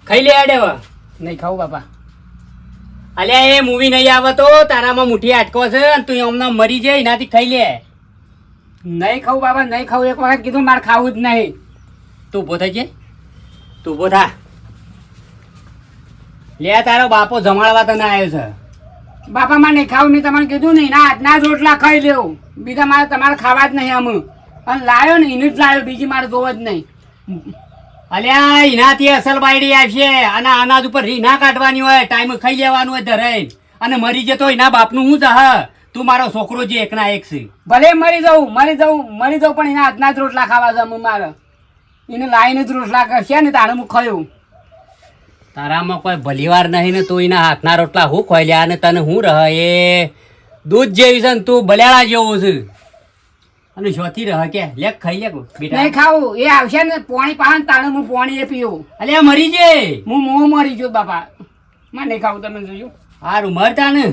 ખાઈ લે આડે હવે. નહીં ખાવું બાપા. અલ્યા એ મૂવી નહીં આવે તો તારામાં મુઠ્ઠી આટકો છે અને તું હમણાં મરી જાય એનાથી ખાઈ લે. નહીં ખાવું બાપા, નહીં ખાવું. એક વખત કીધું મારે ખાવું જ નહીં. તું ઉભો થઈ છે, તું ઉભો થા. લે તારો બાપો જમાડવા તને આવ્યો છે. બાપા મારે નહીં ખાવું. નહીં તમને કીધું નહીં, ના આજના જ રોટલા ખાઈ લેવું. બીજા મારે તમારે ખાવા જ નહીં. આમ અને લાયો ને એને જ લાયો, બીજી મારે જોવો જ નહીં. અલ્યા એનાથી અસલ બાયડી આવશે અને અનાજ ઉપર રી ના કાઢવાની હોય, ટાઈમ ખાઈ લેવાનું હોય ધરાઈ અને મરી જતો એના બાપનું હું જહ. તું મારો છોકરો જે એકના એક છે. ભલે મરી જાઉં પણ એના હાથના જ રોટલા ખાવા છે મારે. એને લાઈને જ રોટલા કરશે ને તારે હું ખાયું. તારામાં કોઈ ભલીવાર નહીં ને તું એના હાથના રોટલા હું ખોઈ લ્યા અને તને હું રહે એ દૂધ જેવી છે ને તું બલેડા જેવું છે અને શોથી રહે કે લે ખાઈ લે બેટા. નહીં ખાવું. એ આવશે ને પાણી પાન તાણે હું પાણી એ પીવું. અલ્યા મરી જે હું મરી ગયો બાપા. મને નહીં ખાવું. તમે જોયું હારું મરતા ને